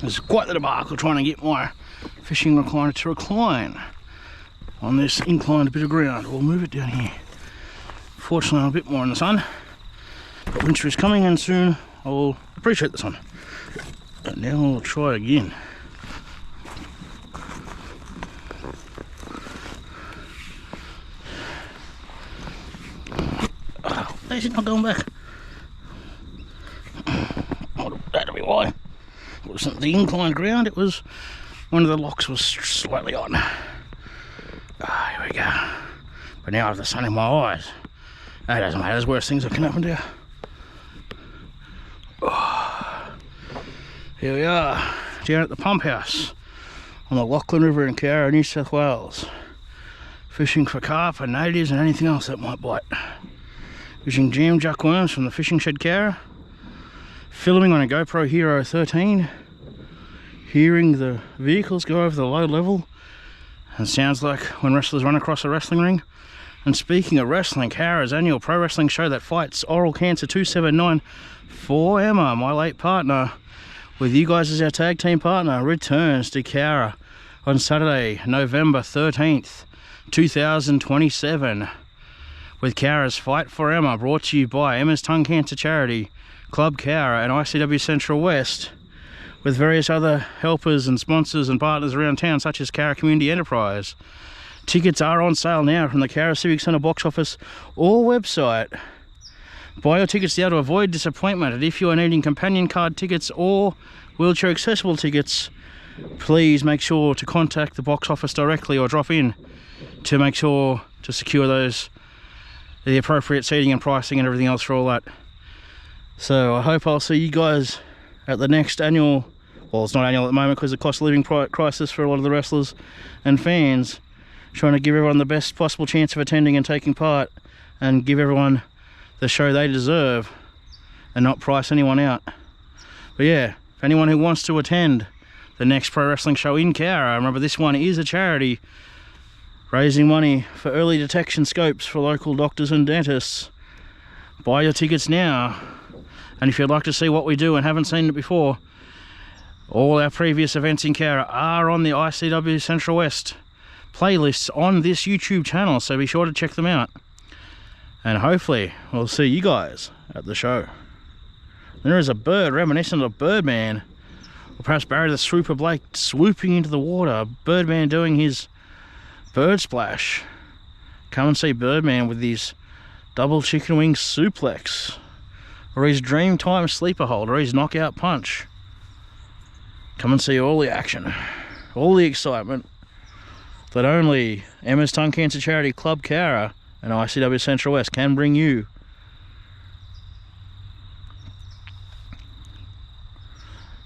There's quite the debacle trying to get my fishing recliner to recline on this inclined bit of ground. We'll move it down here. Fortunately, I'm a bit more in the sun, but winter is coming and soon I will appreciate the sun. And now I'll try again. Oh, is it not going back? Oh, that'll be why. It wasn't the inclined ground, it was one of the locks was slightly on. Ah, here we go. But now I have the sun in my eyes. That doesn't matter, there's worse things that can happen to you. Oh, here we are, down at the pump house on the Lachlan River in Cowra, New South Wales. Fishing for carp and natives and anything else that might bite. Fishing jam jack worms from the fishing shed Cowra. Filming on a GoPro Hero 13. Hearing the vehicles go over the low level. And sounds like when wrestlers run across a wrestling ring. And speaking of wrestling, Cowra's annual pro wrestling show that fights oral cancer 279 for Emma, my late partner, with you guys as our tag team partner, returns to Cowra on Saturday, November 13th, 2027. With Cowra's Fight for Emma, brought to you by Emma's Tongue Cancer Charity, Club Cowra and ICW Central West, with various other helpers and sponsors and partners around town such as Cowra Community Enterprise. Tickets are on sale now from the Cowra Civic Centre box office or website. Buy your tickets now to avoid disappointment, and if you are needing companion card tickets or wheelchair accessible tickets, please make sure to contact the box office directly or drop in to make sure to secure the appropriate seating and pricing and everything else for all that. So I hope I'll see you guys at the next annual, well, it's not annual at the moment because of the cost of living crisis for a lot of the wrestlers and fans, trying to give everyone the best possible chance of attending and taking part and give everyone the show they deserve and not price anyone out. But yeah, if anyone who wants to attend the next pro wrestling show in Cowra, remember this one is a charity raising money for early detection scopes for local doctors and dentists. Buy your tickets now. And if you'd like to see what we do and haven't seen it before, all our previous events in Cowra are on the ICW Central West playlists on this YouTube channel, so be sure to check them out. And hopefully we'll see you guys at the show. There is a bird reminiscent of Birdman, or perhaps Barry the Swooper Blake swooping into the water. Birdman doing his bird splash. Come and see Birdman with his double chicken wing suplex, or his dream time sleeper hold, or his knockout punch. Come and see all the action, all the excitement that only Emma's Tongue Cancer Charity, Club Cowra and ICW Central West can bring you.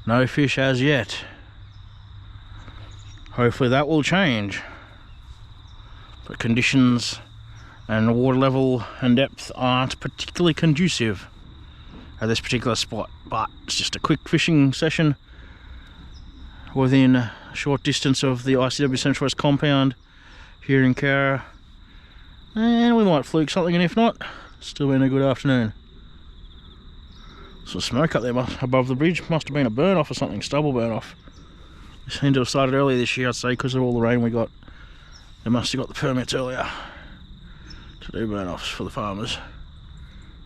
No fish as yet. Hopefully that will change. But conditions and water level and depth aren't particularly conducive at this particular spot. But it's just a quick fishing session within a short distance of the ICW Central West compound here in Cowra. And we might fluke something, and if not, still been a good afternoon. Some smoke up there above the bridge. Must have been a burn off or something, stubble burn off. It seemed to have started earlier this year, I'd say, because of all the rain we got. They must have got the permits earlier to do burn offs for the farmers.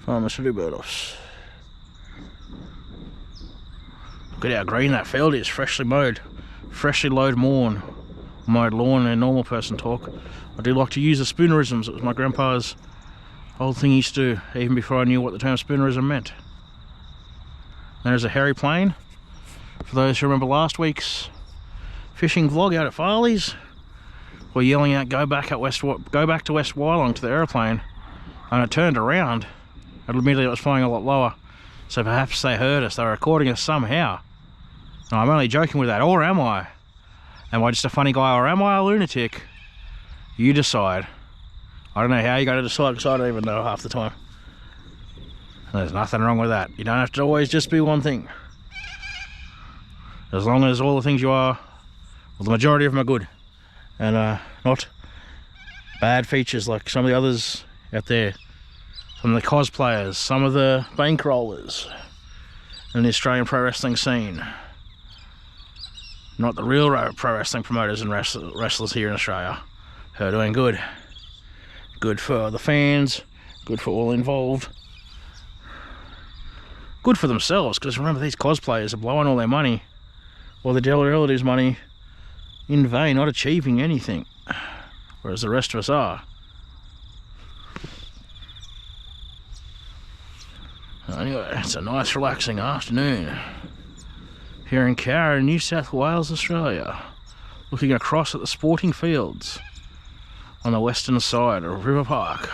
Farmers to do burn offs. Look at how green that field is, freshly mowed. Freshly mowed lawn in normal person talk. I do like to use the spoonerisms. It was my grandpa's old thing he used to do, even before I knew what the term spoonerism meant. There's a hairy plane. For those who remember last week's fishing vlog out at Farley's, we're yelling out, go back to West Wyalong to the aeroplane, and it turned around. Admittedly, it was flying a lot lower, so perhaps they heard us. They were recording us somehow. No, I'm only joking with that, or am I? Am I just a funny guy, or am I a lunatic? You decide. I don't know how you got to decide, because I don't even know half the time. There's nothing wrong with that. You don't have to always just be one thing. As long as all the things you are, well, the majority of them are good, and not bad features like some of the others out there. Some of the cosplayers, some of the bankrollers in the Australian pro wrestling scene. not the real pro wrestling promoters and wrestlers here in Australia, who are doing good. Good for the fans, good for all involved. Good for themselves, because remember, these cosplayers are blowing all their money, or the relatives' money, in vain, not achieving anything, whereas the rest of us are. Anyway, it's a nice relaxing afternoon here in Cowra, New South Wales, Australia, looking across at the sporting fields on the western side of River Park.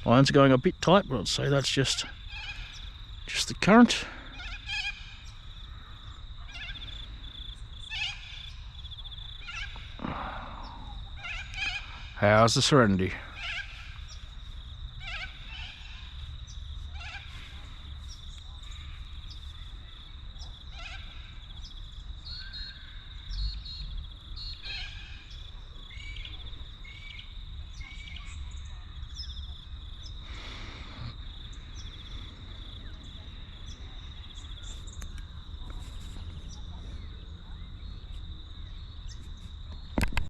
Line's going a bit tight, but I'd say that's just the current. How's the Serenity?